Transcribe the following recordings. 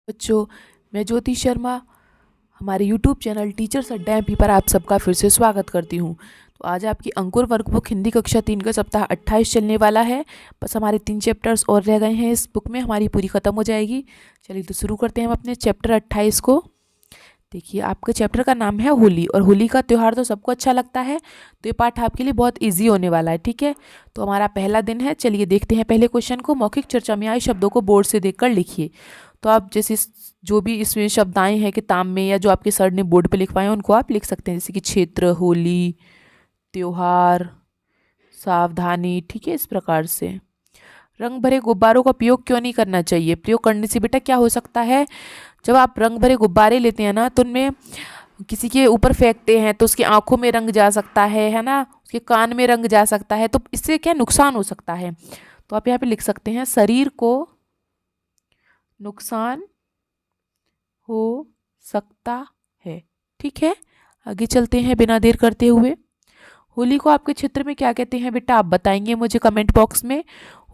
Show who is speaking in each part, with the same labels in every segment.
Speaker 1: बच्चों, मैं ज्योति शर्मा हमारे यूट्यूब चैनल टीचर्स अड्डा एमपी पर आप सबका फिर से स्वागत करती हूँ। तो आज आपकी अंकुर वर्कबुक हिंदी कक्षा 3 का सप्ताह 28 चलने वाला है। बस हमारे 3 चैप्टर्स और रह गए हैं, इस बुक में हमारी पूरी ख़त्म हो जाएगी। चलिए तो शुरू करते हैं हम अपने चैप्टर 28 को। देखिए, आपके चैप्टर का नाम है होली, और होली का त्यौहार तो सबको अच्छा लगता है, तो ये पाठ आपके लिए बहुत ईजी होने वाला है। ठीक है, तो हमारा पहला दिन है। चलिए देखते हैं पहले क्वेश्चन को। मौखिक चर्चा में आए शब्दों को बोर्ड से देखकर लिखिए। तो आप जैसे जो भी इसमें शब्द आए हैं किताब में, या जो आपके सर ने बोर्ड पे लिखवाए हैं, उनको आप लिख सकते हैं, जैसे कि क्षेत्र, होली, त्योहार, सावधानी। ठीक है, इस प्रकार से। रंग भरे गुब्बारों का प्रयोग क्यों नहीं करना चाहिए? प्रयोग करने से बेटा क्या हो सकता है, जब आप रंग भरे गुब्बारे लेते हैं ना, तो उनमें किसी के ऊपर फेंकते हैं तो उसकी आंखों में रंग जा सकता है ना, उसके कान में रंग जा सकता है, तो इससे क्या नुकसान हो सकता है। तो आप यहाँ पे लिख सकते हैं, शरीर को नुकसान हो सकता है। ठीक है, आगे चलते हैं बिना देर करते हुए। होली को आपके क्षेत्र में क्या कहते हैं बेटा, आप बताएंगे मुझे कमेंट बॉक्स में।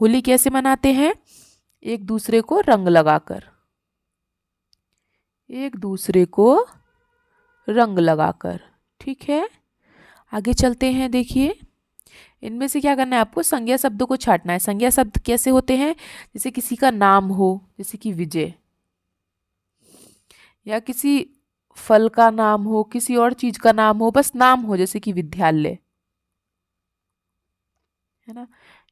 Speaker 1: होली कैसे मनाते हैं? एक दूसरे को रंग लगाकर, एक दूसरे को रंग लगाकर। ठीक है, आगे चलते हैं। देखिए, इनमें से क्या करना है आपको, संज्ञा शब्दों को छांटना है। संज्ञा शब्द कैसे होते हैं? जैसे किसी का नाम हो, जैसे कि विजय, या किसी फल का नाम हो, किसी और चीज का नाम हो, बस नाम हो, जैसे कि विद्यालय, है ना।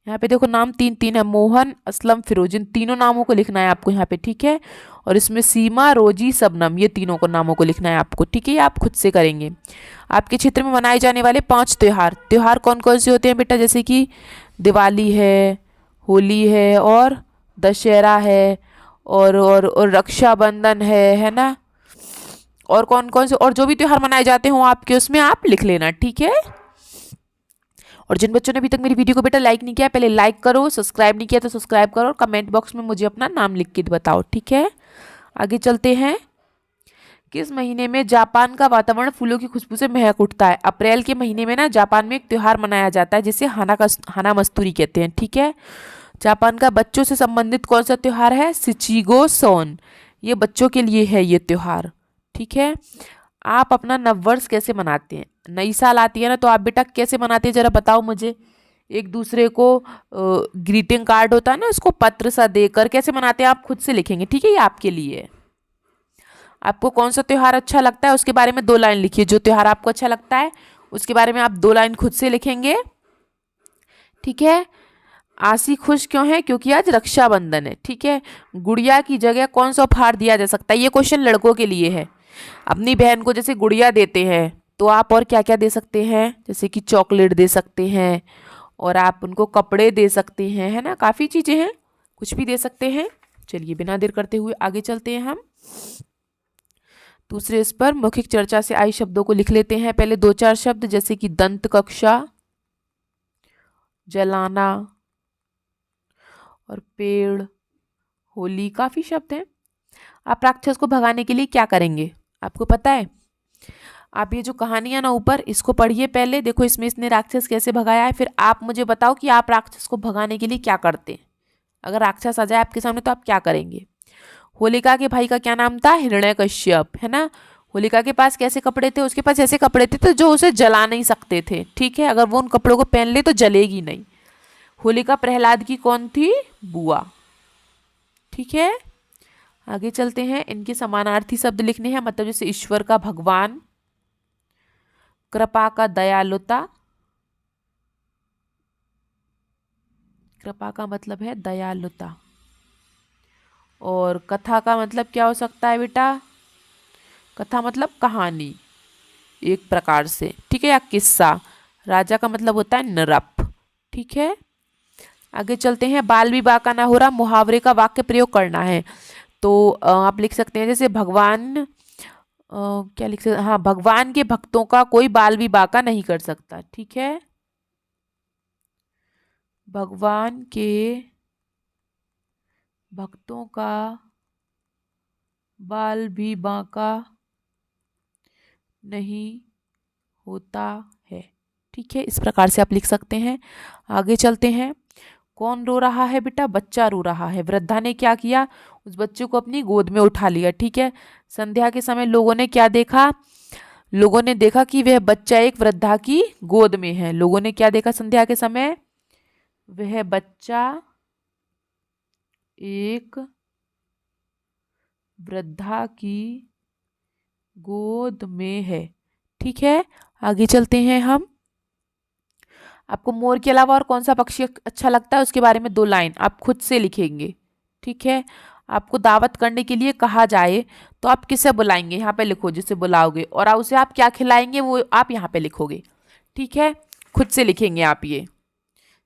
Speaker 1: यहाँ पे देखो नाम तीन तीन है, मोहन, असलम, फिरोज। इन तीनों नामों को लिखना है आपको यहाँ पे। ठीक है, और इसमें सीमा, रोजी, सबनम, ये तीनों को नामों को लिखना है आपको। ठीक है, ये आप खुद से करेंगे। आपके क्षेत्र में मनाए जाने वाले 5 त्योहार, त्योहार कौन कौन से होते हैं बेटा? जैसे कि दिवाली है, होली है, और दशहरा है, और रक्षाबंधन है ना। और कौन कौन से और जो भी त्योहार मनाए जाते हो आपके, उसमें आप लिख लेना। ठीक है, और जिन बच्चों ने अभी तक मेरी वीडियो को बेटा लाइक नहीं किया, पहले लाइक करो, सब्सक्राइब नहीं किया तो सब्सक्राइब करो, और कमेंट बॉक्स में मुझे अपना नाम लिख के बताओ। ठीक है, आगे चलते हैं। किस महीने में जापान का वातावरण फूलों की खुशबू से महक उठता है? अप्रैल के महीने में ना जापान में एक त्योहार मनाया जाता है, जिसे हाना मस्तूरी कहते हैं। ठीक है, जापान का बच्चों से संबंधित कौन सा त्योहार है? सिचिगो सोन, ये बच्चों के लिए है ये त्योहार। ठीक है, आप अपना नववर्ष कैसे मनाते हैं? नई साल आती है ना, तो आप बेटा कैसे मनाते हैं, जरा बताओ मुझे। एक दूसरे को ग्रीटिंग कार्ड होता है ना, उसको पत्र सा देकर कैसे मनाते हैं, आप खुद से लिखेंगे। ठीक है, ये आपके लिए है। आपको कौन सा त्योहार अच्छा लगता है, उसके बारे में 2 लाइन लिखिए। जो त्योहार आपको अच्छा लगता है उसके बारे में आप 2 लाइन खुद से लिखेंगे। ठीक है, आशी खुश क्यों है? क्योंकि आज रक्षाबंधन है। ठीक है, गुड़िया की जगह कौन सा उपहार दिया जा सकता है? ये क्वेश्चन लड़कों के लिए है। अपनी बहन को जैसे गुड़िया देते हैं, तो आप और क्या क्या दे सकते हैं? जैसे कि चॉकलेट दे सकते हैं, और आप उनको कपड़े दे सकते हैं, है ना। काफ़ी चीज़ें हैं, कुछ भी दे सकते हैं। चलिए बिना देर करते हुए आगे चलते हैं हम दूसरे इस पर। मौखिक चर्चा से आई शब्दों को लिख लेते हैं। पहले 2-4 शब्द, जैसे कि दंत कक्षा, जलाना, और पेड़, होली, काफी शब्द हैं। आप राक्षस को भगाने के लिए क्या करेंगे, आपको पता है? आप ये जो कहानियां ना ऊपर, इसको पढ़िए पहले। देखो इसमें इसने राक्षस कैसे भगाया है, फिर आप मुझे बताओ कि आप राक्षस को भगाने के लिए क्या करते हैं। अगर राक्षस आ जाए आपके सामने तो आप क्या करेंगे? होलिका के भाई का क्या नाम था? हिरण्यकश्यप, है ना। होलिका के पास कैसे कपड़े थे? उसके पास ऐसे कपड़े थे तो जो उसे जला नहीं सकते थे। ठीक है, अगर वो उन कपड़ों को पहन ले तो जलेगी नहीं। होलिका प्रहलाद की कौन थी? बुआ। ठीक है, आगे चलते हैं। इनके समानार्थी शब्द लिखने हैं, मतलब जैसे ईश्वर का भगवान, कृपा का दयालुता, कृपा का मतलब है दयालुता, और कथा का मतलब क्या हो सकता है बेटा? कथा मतलब कहानी एक प्रकार से। ठीक है, या किस्सा। राजा का मतलब होता है नरप। ठीक है, आगे चलते हैं। बाल विवाह का ना हो रहा, मुहावरे का वाक्य प्रयोग करना है। तो आप लिख सकते हैं, जैसे भगवान क्या लिख सकते, हाँ, भगवान के भक्तों का कोई बाल विवाह का नहीं कर सकता। ठीक है, भगवान के भक्तों का बाल भी बांका नहीं होता है। ठीक है, इस प्रकार से आप लिख सकते हैं। आगे चलते हैं। कौन रो रहा है बेटा? बच्चा रो रहा है। वृद्धा ने क्या किया? उस बच्चे को अपनी गोद में उठा लिया। ठीक है। संध्या के समय लोगों ने क्या देखा? लोगों ने देखा कि वह बच्चा एक वृद्धा की गोद में है। लोगों ने क्या देखा संध्या के समय? वह बच्चा एक वृद्धा की गोद में है। ठीक है, आगे चलते हैं हम। आपको मोर के अलावा और कौन सा पक्षी अच्छा लगता है उसके बारे में 2 लाइन आप खुद से लिखेंगे। ठीक है। आपको दावत करने के लिए कहा जाए तो आप किसे बुलाएंगे? यहाँ पे लिखो जिसे बुलाओगे, और उसे आप क्या खिलाएंगे वो आप यहाँ पे लिखोगे। ठीक है, खुद से लिखेंगे आप ये।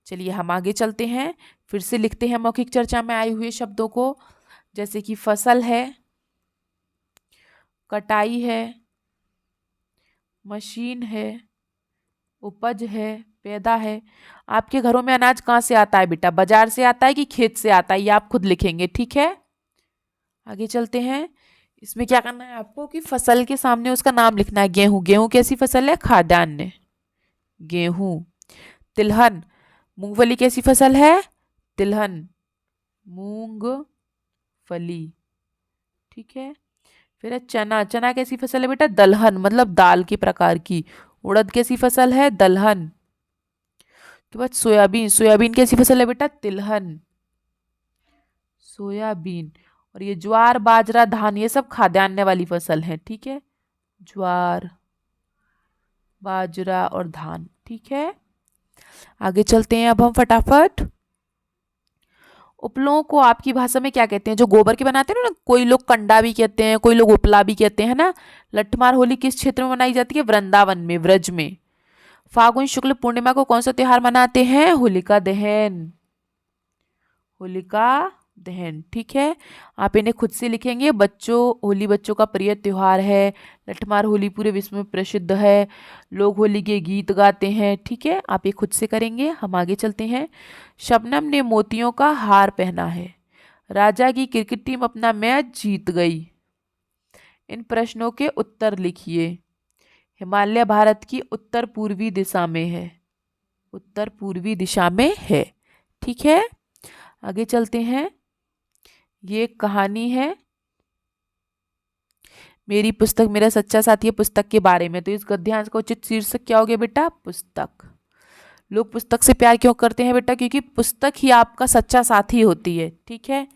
Speaker 1: चलिए हम आगे चलते हैं। फिर से लिखते हैं मौखिक चर्चा में आए हुए शब्दों को, जैसे कि फसल है, कटाई है, मशीन है, उपज है, पैदा है। आपके घरों में अनाज कहाँ से आता है बेटा? बाजार से आता है कि खेत से आता है? ये आप खुद लिखेंगे। ठीक है, आगे चलते हैं। इसमें क्या करना है आपको कि फसल के सामने उसका नाम लिखना है। गेहूं, गेहूं कैसी फसल है? खाद्यान्न, गेहूं। तिलहन, मूंगफली कैसी फसल है? तिलहन, मूंगफली। ठीक है। फिर है चना, चना कैसी फसल है बेटा? दलहन, मतलब दाल के प्रकार की। उड़द कैसी फसल है? दलहन। के बाद सोयाबीन, सोयाबीन कैसी फसल है बेटा? तिलहन, सोयाबीन। और ये ज्वार, बाजरा, धान, ये सब खाद्यान्न वाली फसल है। ठीक है, ज्वार, बाजरा और धान। ठीक है, आगे चलते हैं अब हम फटाफट। उपलों को आपकी भाषा में क्या कहते हैं? जो गोबर के बनाते हैं ना, कोई लोग कंडा भी कहते हैं, कोई लोग उपला भी कहते हैं ना। लट्ठमार होली किस क्षेत्र में मनाई जाती है? वृंदावन में, व्रज में। फागुन शुक्ल पूर्णिमा को कौन सा त्योहार मनाते हैं? होलिका दहन, होलिका दहन। ठीक है, आप इन्हें खुद से लिखेंगे। बच्चों, होली बच्चों का प्रिय त्योहार है। लठमार होली पूरे विश्व में प्रसिद्ध है। लोग होली के गीत गाते हैं। ठीक है, आप ये खुद से करेंगे। हम आगे चलते हैं। शबनम ने मोतियों का हार पहना है। राजा की क्रिकेट टीम अपना मैच जीत गई। इन प्रश्नों के उत्तर लिखिए। हिमालय भारत की उत्तर पूर्वी दिशा में है, उत्तर पूर्वी दिशा में है। ठीक है, आगे चलते हैं। ये एक कहानी है, मेरी पुस्तक मेरा सच्चा साथी है, पुस्तक के बारे में। तो इस गद्यांश का उचित शीर्षक क्या हो गया बेटा? पुस्तक। लोग पुस्तक से प्यार क्यों करते हैं बेटा? क्योंकि पुस्तक ही आपका सच्चा साथी होती है। ठीक है,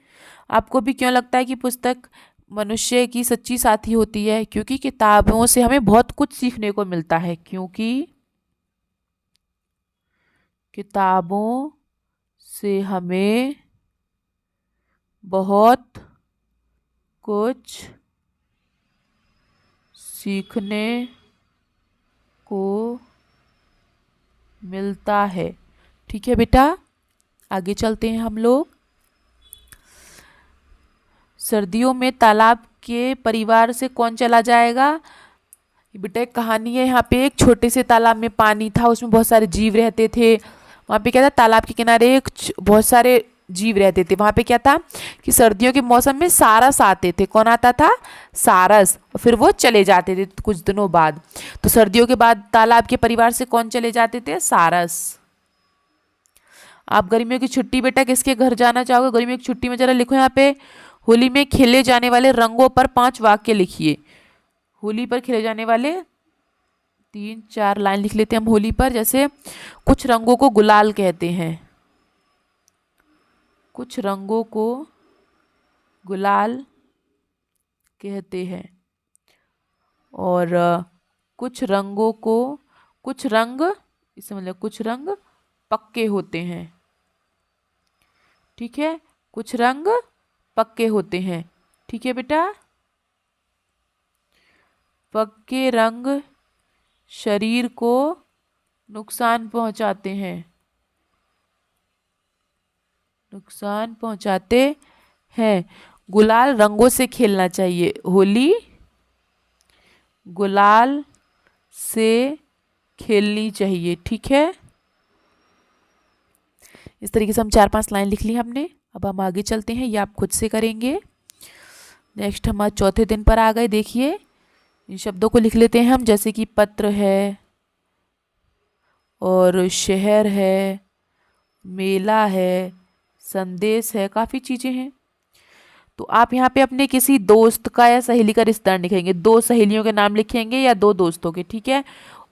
Speaker 1: आपको भी क्यों लगता है कि पुस्तक मनुष्य की सच्ची साथी होती है? क्योंकि किताबों से हमें बहुत कुछ सीखने को मिलता है। क्योंकि किताबों से हमें बहुत कुछ सीखने को मिलता है। ठीक है बेटा, आगे चलते हैं हम लोग। सर्दियों में तालाब के परिवार से कौन चला जाएगा? बेटा एक कहानी है। यहाँ पे एक छोटे से तालाब में पानी था, उसमें बहुत सारे जीव रहते थे। वहाँ पे क्या था? तालाब के किनारे बहुत सारे जीव रहते थे। वहाँ पे क्या था कि सर्दियों के मौसम में सारस आते थे। कौन आता था? सारस। और फिर वो चले जाते थे कुछ दिनों बाद। तो सर्दियों के बाद तालाब के परिवार से कौन चले जाते थे? सारस। आप गर्मियों की छुट्टी बेटा किसके घर जाना चाहोगे? गर्मियों की छुट्टी में जरा लिखो यहाँ पे, होली में खेले जाने वाले रंगों पर 5 वाक्य लिखिए। होली पर खेले जाने वाले 3-4 लाइन लिख लेते हैं हम होली पर। जैसे कुछ रंगों को गुलाल कहते हैं, कुछ रंगों को गुलाल कहते हैं। और कुछ रंगों को, कुछ रंग, इससे मतलब कुछ रंग पक्के होते हैं। ठीक है, कुछ रंग पक्के होते हैं। ठीक है बेटा, पक्के रंग शरीर को नुकसान पहुंचाते हैं, नुकसान पहुंचाते हैं। गुलाल रंगों से खेलना चाहिए। होली गुलाल से खेलनी चाहिए। ठीक है, इस तरीके से हम 4-5 लाइन लिख ली हमने। अब हम आगे चलते हैं, ये आप खुद से करेंगे। नेक्स्ट हम आज चौथे दिन पर आ गए। देखिए इन शब्दों को लिख लेते हैं हम, जैसे कि पत्र है, और शहर है, मेला है, संदेश है, काफ़ी चीज़ें हैं। तो आप यहाँ पे अपने किसी दोस्त का या सहेली का रिश्ता लिखेंगे, दो सहेलियों के नाम लिखेंगे या दो दोस्तों के, ठीक है।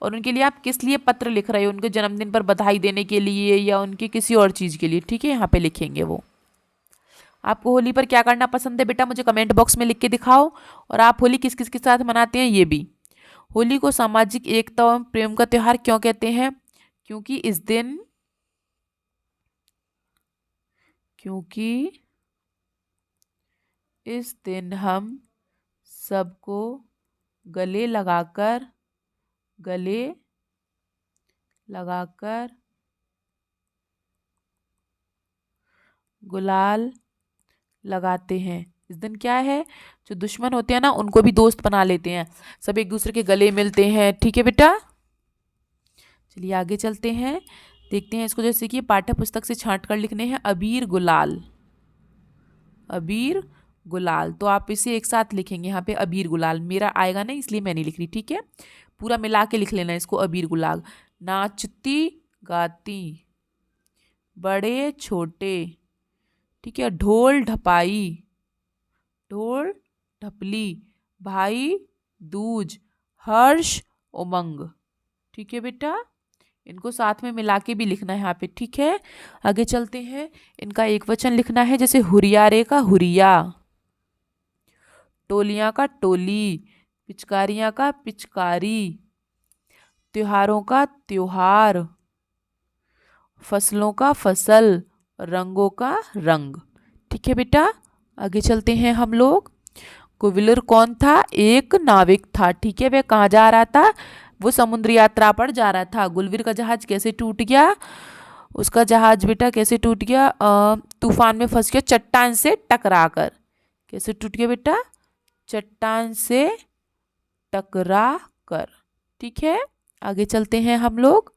Speaker 1: और उनके लिए आप किस लिए पत्र लिख रहे हो, उनके जन्मदिन पर बधाई देने के लिए या उनकी किसी और चीज़ के लिए, ठीक है, यहाँ पे लिखेंगे वो। आपको होली पर क्या करना पसंद है बेटा, मुझे कमेंट बॉक्स में लिख के दिखाओ। और आप होली किस किस के साथ मनाते हैं ये भी। होली को सामाजिक एकता एवं प्रेम का त्योहार क्यों कहते हैं? क्योंकि इस दिन क्योंकि इस दिन हम सबको गले लगाकर गले लगाकर गुलाल लगाते हैं। इस दिन क्या है, जो दुश्मन होते हैं ना उनको भी दोस्त बना लेते हैं, सब एक दूसरे के गले मिलते हैं, ठीक है बेटा। चलिए आगे चलते हैं, देखते हैं इसको। जैसे कि पाठ्य पुस्तक से छांट कर लिखने हैं अबीर गुलाल। अबीर गुलाल, तो आप इसे एक साथ लिखेंगे यहाँ पे अबीर गुलाल। मेरा आएगा नहीं इसलिए मैं नहीं लिख रही, ठीक है। पूरा मिला के लिख लेना इसको अबीर गुलाल। नाचती गाती बड़े छोटे, ठीक है, ढोल ढपाई ढोल ढपली भाई दूज हर्ष उमंग, ठीक है बेटा। इनको साथ में मिला के भी लिखना है यहाँ पे, ठीक है। आगे चलते हैं, इनका एक वचन लिखना है, जैसे हुरियारे का हुरिया, टोलियां का टोली, पिचकारियां का पिचकारी, त्योहारों का त्योहार, फसलों का फसल, रंगों का रंग, ठीक है बेटा। आगे चलते हैं हम लोग। कुविलर कौन था? एक नाविक था, ठीक है। वह कहाँ जा रहा था? वो समुद्री यात्रा पर जा रहा था। गुलवीर का जहाज कैसे टूट गया? उसका जहाज बेटा कैसे टूट गया? तूफान में फंस गया चट्टान से टकरा कर। कैसे टूट गया बेटा? चट्टान से टकरा कर, ठीक है। आगे चलते हैं हम लोग।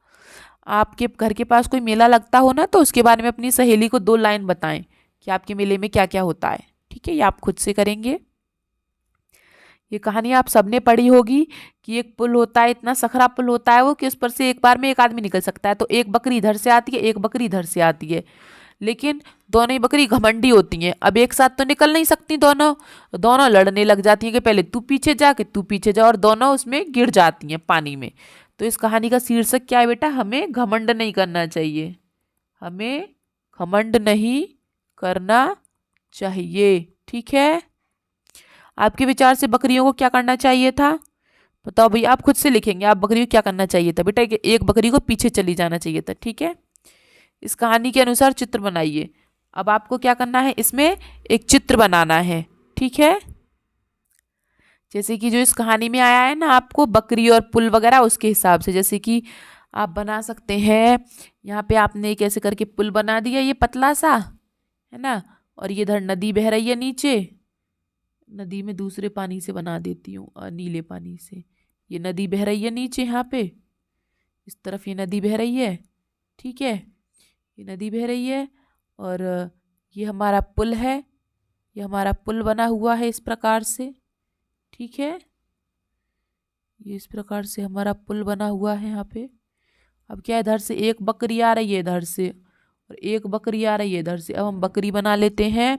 Speaker 1: आपके घर के पास कोई मेला लगता हो ना, तो उसके बारे में अपनी सहेली को 2 लाइन बताएं कि आपके मेले में क्या क्या होता है, ठीक है। ये आप खुद से करेंगे। ये कहानी आप सबने पढ़ी होगी कि एक पुल होता है, इतना सखरा पुल होता है वो, कि उस पर से एक बार में एक आदमी निकल सकता है। तो एक बकरी इधर से आती है, एक बकरी इधर से आती है, लेकिन दोनों ही बकरी घमंडी होती हैं। अब एक साथ तो निकल नहीं सकती दोनों, दोनों लड़ने लग जाती हैं कि पहले तू पीछे जा, कि तू पीछे जा, और दोनों उसमें गिर जाती हैं पानी में। तो इस कहानी का शीर्षक क्या है बेटा? हमें घमंड नहीं करना चाहिए, हमें घमंड नहीं करना चाहिए, ठीक है। आपके विचार से बकरियों को क्या करना चाहिए था? बताओ भैया, आप खुद से लिखेंगे, आप बकरी को क्या करना चाहिए था बेटा? एक बकरी को पीछे चली जाना चाहिए था, ठीक है। इस कहानी के अनुसार चित्र बनाइए। अब आपको क्या करना है, इसमें एक चित्र बनाना है, ठीक है। जैसे कि जो इस कहानी में आया है ना आपको, बकरी और पुल वगैरह, उसके हिसाब से जैसे कि आप बना सकते हैं। यहाँ पे आपने एक ऐसे करके पुल बना दिया, ये पतला सा है ना, और ये इधर नदी बह रही है नीचे। नदी में दूसरे पानी से बना देती हूँ, नीले पानी से। ये नदी बह रही है नीचे, यहाँ पे इस तरफ ये नदी बह रही है, ठीक है। ये नदी बह रही है और ये हमारा पुल है, ये हमारा पुल बना हुआ है इस प्रकार से, ठीक है। ये इस प्रकार से हमारा पुल बना हुआ है यहाँ पे। अब क्या, इधर से एक बकरी आ रही है इधर से, और एक बकरी आ रही है इधर से। अब हम बकरी बना लेते हैं,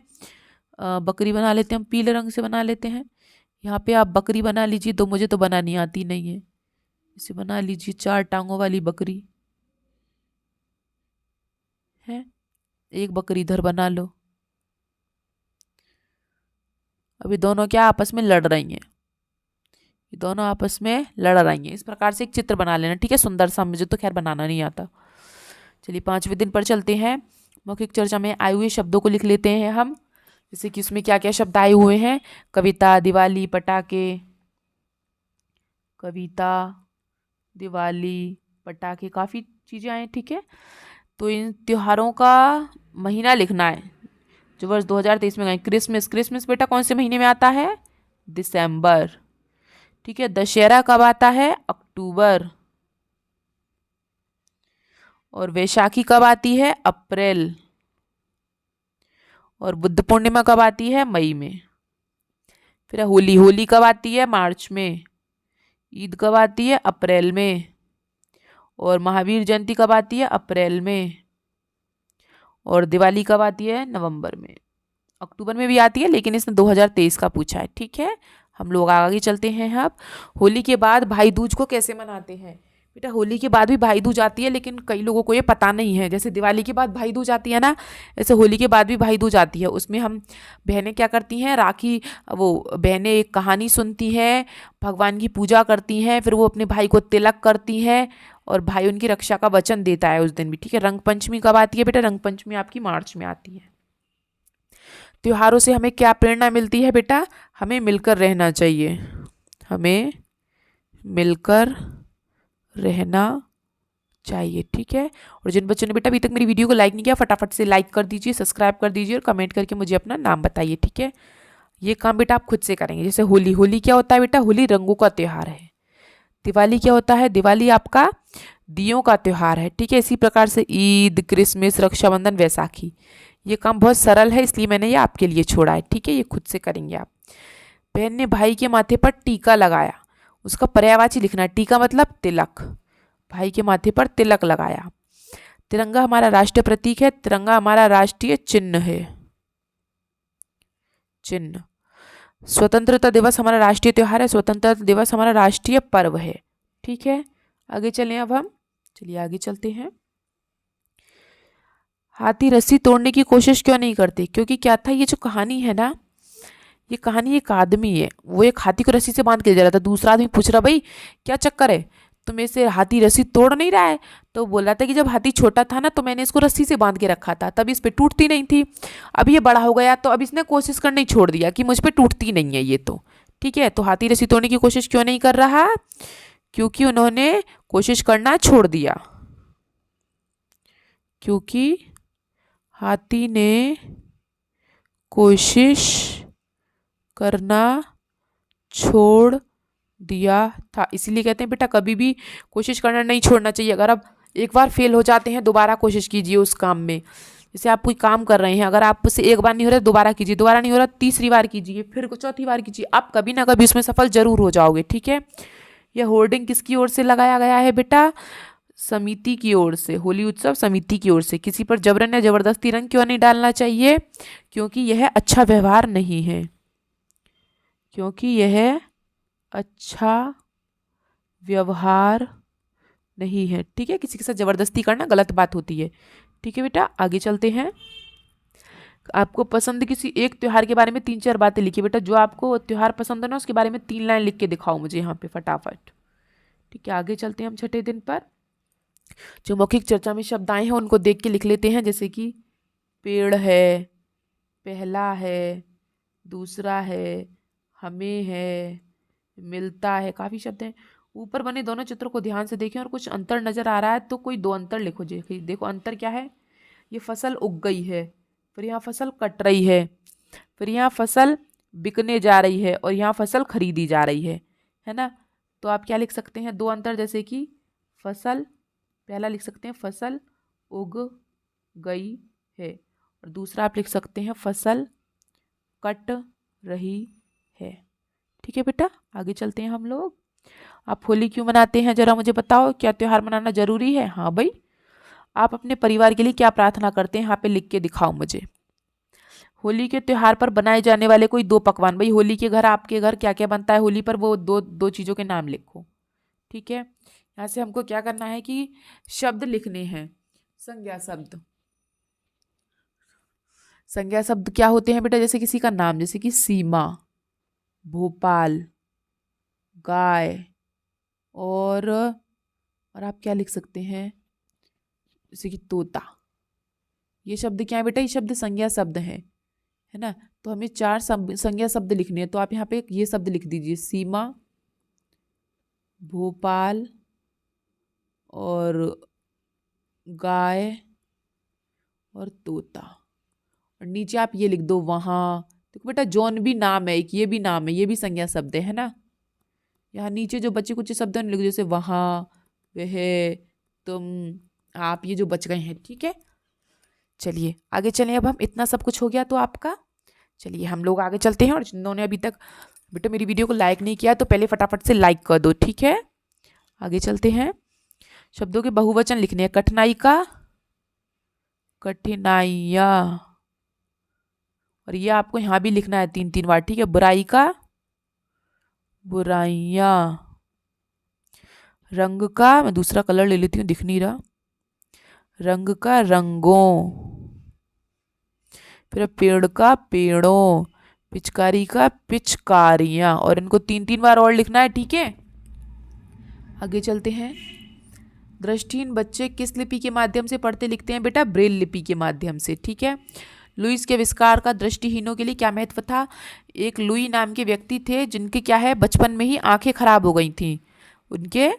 Speaker 1: बकरी बना लेते हैं, हम पीले रंग से बना लेते हैं। यहाँ पे आप बकरी बना लीजिए, तो मुझे तो बनानी आती नहीं है। इसे बना लीजिए 4 टांगों वाली बकरी है। एक बकरी इधर बना लो। अभी दोनों क्या आपस में लड़ रही हैं, ये दोनों आपस में लड़ रही हैं। इस प्रकार से एक चित्र बना लेना, ठीक है, सुंदर सा। मुझे तो खैर बनाना नहीं आता। चलिए 5वें दिन पर चलते हैं। मौखिक चर्चा में आए हुए शब्दों को लिख लेते हैं हम, जैसे कि उसमें क्या क्या शब्द आए हुए हैं। कविता, दिवाली, पटाखे, कविता, दिवाली, पटाखे, काफ़ी चीज़ें आए, ठीक है। तो इन त्योहारों का महीना लिखना है जो वर्ष 2023 में गए। क्रिसमस, क्रिसमस बेटा कौन से महीने में आता है? दिसंबर, ठीक है। दशहरा कब आता है? अक्टूबर। और वैशाखी कब आती है? अप्रैल। और बुद्ध पूर्णिमा कब आती है? मई में। फिर होली, होली कब आती है? मार्च में। ईद कब आती है? अप्रैल में। और महावीर जयंती कब आती है? अप्रैल में। और दिवाली कब आती है? नवंबर में। अक्टूबर में भी आती है, लेकिन इसने 2023 का पूछा है। ठीक है, हम लोग आगे चलते हैं। अब होली के बाद भाई दूज को कैसे मनाते हैं? बेटा होली के बाद भी भाई दूज आती है, लेकिन कई लोगों को ये पता नहीं है। जैसे दिवाली के बाद भाई दूज आती है ना, ऐसे होली के बाद भी भाई दूज आती है। उसमें हम बहनें क्या करती हैं, राखी, वो बहनें एक कहानी सुनती हैं, भगवान की पूजा करती हैं, फिर वो अपने भाई को तिलक करती हैं और भाई उनकी रक्षा का वचन देता है उस दिन भी। ठीक है, रंग पंचमी कब आती है बेटा? रंग पंचमी आपकी मार्च में आती है। त्योहारों से हमें क्या प्रेरणा मिलती है बेटा? हमें मिलकर रहना चाहिए, हमें मिलकर रहना चाहिए। ठीक है, और जिन बच्चों ने बेटा अभी तक मेरी वीडियो को लाइक नहीं किया, फटाफट से लाइक कर दीजिए, सब्सक्राइब कर दीजिए और कमेंट करके मुझे अपना नाम बताइए। ठीक है, ये काम बेटा आप खुद से करेंगे। जैसे होली, होली क्या होता है बेटा? होली रंगों का त्यौहार है। दिवाली क्या होता है? दिवाली आपका दियों का त्यौहार है। ठीक है, इसी प्रकार से ईद, क्रिसमस, रक्षाबंधन, वैसाखी। ये काम बहुत सरल है, इसलिए मैंने ये आपके लिए छोड़ा है। ठीक है, ये खुद से करेंगे आप। बहन ने भाई के माथे पर टीका लगाया, उसका पर्यायवाची लिखना है। टीका मतलब तिलक, भाई के माथे पर तिलक लगाया। तिरंगा हमारा राष्ट्रीय प्रतीक है, तिरंगा हमारा राष्ट्रीय चिन्ह है, चिन्ह। स्वतंत्रता दिवस हमारा राष्ट्रीय त्योहार है, स्वतंत्रता दिवस हमारा राष्ट्रीय पर्व है। ठीक है, आगे चलें अब हम। चलिए आगे चलते हैं। हाथी रस्सी तोड़ने की कोशिश क्यों नहीं करते? क्योंकि क्या था, ये जो कहानी है ना, ये कहानी एक आदमी है, वो एक हाथी को रस्सी से बांध के ले जा रहा था। दूसरा आदमी पूछ रहा, भाई क्या चक्कर है, तुम्हें से हाथी रस्सी तोड़ नहीं रहा है? तो बोल रहा था कि जब हाथी छोटा था ना, तो मैंने इसको रस्सी से बांध के रखा था, तब इस पे टूटती नहीं थी। अब ये बड़ा हो गया तो अब इसने कोशिश करना ही छोड़ दिया कि मुझ पे टूटती नहीं है ये तो। ठीक है, तो हाथी रस्सी तोड़ने की कोशिश क्यों नहीं कर रहा? क्योंकि उन्होंने कोशिश करना छोड़ दिया, क्योंकि हाथी ने कोशिश करना छोड़ दिया था। इसीलिए कहते हैं बेटा कभी भी कोशिश करना नहीं छोड़ना चाहिए। अगर आप एक बार फेल हो जाते हैं, दोबारा कोशिश कीजिए उस काम में। जैसे आप कोई काम कर रहे हैं, अगर आपसे एक बार नहीं हो रहा दोबारा कीजिए, दोबारा नहीं हो रहा तीसरी बार कीजिए, फिर चौथी बार कीजिए, आप कभी ना कभी उसमें सफल जरूर हो जाओगे। ठीक है, यह होर्डिंग किसकी ओर से लगाया गया है बेटा? समिति की ओर से, होली उत्सव समिति की ओर से। किसी पर जबरन या जबरदस्ती रंग क्यों नहीं डालना चाहिए? क्योंकि यह अच्छा व्यवहार नहीं है, क्योंकि यह अच्छा व्यवहार नहीं है। ठीक है, किसी के साथ जबरदस्ती करना गलत बात होती है। ठीक है बेटा, आगे चलते हैं। आपको पसंद किसी एक त्योहार के बारे में 3-4 बातें लिखिए बेटा। जो आपको त्योहार पसंद है ना, उसके बारे में 3 लाइन लिख के दिखाओ मुझे यहाँ पे फटाफट। ठीक है, आगे चलते हैं हम छठे दिन पर। जो मौखिक चर्चा में शब्द आए हैं उनको देख के लिख लेते हैं। जैसे कि पेड़ है, पहला है, दूसरा है, हमें है, मिलता है, काफ़ी शब्द हैं। ऊपर बने दोनों चित्रों को ध्यान से देखें और कुछ अंतर नजर आ रहा है तो कोई 2 अंतर लिखो। देखो अंतर क्या है? ये फसल उग गई है, फिर यहाँ फसल कट रही है, फिर यहाँ फसल बिकने जा रही है और यहाँ फसल खरीदी जा रही है ना? तो आप क्या लिख सकते हैं 2 अंतर? जैसे कि फसल, पहला लिख सकते हैं फसल उग गई है, और दूसरा आप लिख सकते हैं फसल कट रही है। ठीक है बेटा, आगे चलते हैं हम लोग। आप होली क्यों मनाते हैं जरा मुझे बताओ? क्या त्योहार मनाना जरूरी है? हाँ भाई। आप अपने परिवार के लिए क्या प्रार्थना करते हैं? यहाँ पे लिख के दिखाओ मुझे। होली के त्योहार पर बनाए जाने वाले कोई 2 पकवान। भाई होली के घर, आपके घर क्या क्या बनता है होली पर, वो दो चीज़ों के नाम लिखो। ठीक है, यहाँ से हमको क्या करना है कि शब्द लिखने हैं, संज्ञा शब्द। संज्ञा शब्द क्या होते हैं बेटा? जैसे किसी का नाम, जैसे कि सीमा, भोपाल, गाय, और आप क्या लिख सकते हैं? जैसे कि तोता। ये शब्द क्या है बेटा? ये शब्द संज्ञा शब्द है ना? तो हमें 4 संज्ञा शब्द लिखने हैं। तो आप यहाँ पे ये शब्द लिख दीजिए, सीमा, भोपाल, और गाय, और तोता। और नीचे आप ये लिख दो वहाँ। देखो बेटा जौन भी नाम है, एक ये भी नाम है, ये भी संज्ञा शब्द है ना? यहाँ नीचे जो बचे कुछ शब्द लिख दो, जैसे वहाँ, वह, तुम, आप, ये जो बच गए हैं। ठीक है, चलिए आगे चलें। अब हम, इतना सब कुछ हो गया तो आपका। चलिए हम लोग आगे चलते हैं। और जिन्होंने अभी तक बेटा मेरी वीडियो को लाइक नहीं किया तो पहले फटाफट से लाइक कर दो। ठीक है, आगे चलते हैं। शब्दों के बहुवचन लिखने हैं। कठिनाइयाँ, और ये आपको यहाँ भी लिखना है 3 3 बार, ठीक है। बुराई का बुराइयाँ, रंग का, मैं दूसरा कलर ले लेती हूँ, दिख नहीं रहा, रंग का रंगों, फिर पेड़ का पेड़ों, पिचकारी का पिचकारियाँ, और इनको 3 3 बार और लिखना है, ठीक है। आगे चलते हैं। दृष्टिहीन बच्चे किस लिपि के माध्यम से पढ़ते लिखते हैं बेटा? ब्रेल लिपि के माध्यम से, ठीक है। लुईस के आविष्कार का दृष्टिहीनों के लिए क्या महत्व था? एक लुई नाम के व्यक्ति थे जिनके क्या है, बचपन में ही आंखें खराब हो गई थी, उनके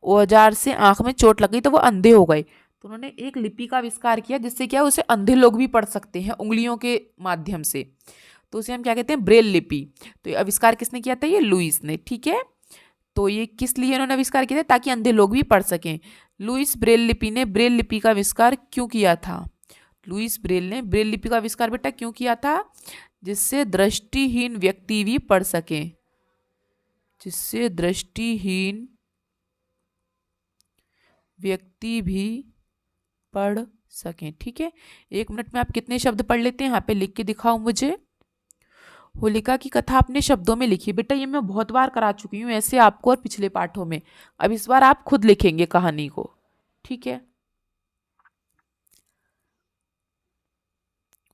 Speaker 1: औजार से आंख में चोट लग गई तो वो अंधे हो गए, तो उन्होंने एक लिपि का आविष्कार किया जिससे क्या उसे अंधे लोग भी पढ़ सकते हैं उंगलियों के माध्यम से, तो उसे हम क्या कहते हैं? ब्रेल लिपि। तो ये आविष्कार किसने किया था? ये लुईस ने, ठीक है। तो ये किस लिए उन्होंने आविष्कार किया था? ताकि अंधे लोग भी पढ़ सकें। लुईस ब्रेल लिपि ने ब्रेल लिपि का आविष्कार क्यों किया था? लुईस ब्रेल ने ब्रेल लिपि का आविष्कार बेटा क्यों किया था? जिससे दृष्टिहीन व्यक्ति भी पढ़ सके, जिससे दृष्टिहीन व्यक्ति भी पढ़ सकें, ठीक है। 1 मिनट में आप कितने शब्द पढ़ लेते हैं? यहाँ पे लिख के दिखाओ मुझे। होलिका की कथा अपने शब्दों में लिखी। बेटा ये मैं बहुत बार करा चुकी हूँ ऐसे आपको और पिछले पाठों में, अब इस बार आप खुद लिखेंगे कहानी को, ठीक है।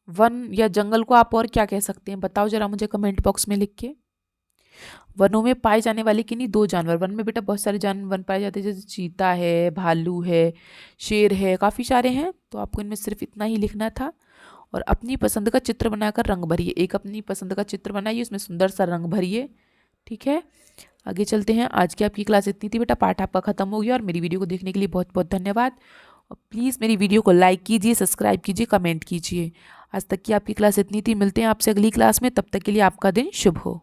Speaker 1: वन या जंगल को आप और क्या कह सकते हैं? बताओ जरा मुझे कमेंट बॉक्स में लिख के। वनों में पाए जाने वाले किन्हीं 2 जानवर। वन में बेटा बहुत सारे जानवर पाए जाते हैं, जैसे चीता है, भालू है, शेर है, काफ़ी सारे हैं, तो आपको इनमें सिर्फ इतना ही लिखना था। और अपनी पसंद का चित्र बनाकर रंग भरिए। एक अपनी पसंद का चित्र बनाइए, उसमें सुंदर सा रंग भरिए, ठीक है। आगे चलते हैं। आज की आपकी क्लास इतनी थी बेटा, पाठ आपका खत्म हो गया, और मेरी वीडियो को देखने के लिए बहुत बहुत धन्यवाद। और प्लीज़ मेरी वीडियो को लाइक कीजिए, सब्सक्राइब कीजिए, कमेंट कीजिए। आज तक की आपकी क्लास इतनी थी, मिलते हैं आपसे अगली क्लास में, तब तक के लिए आपका दिन शुभ हो।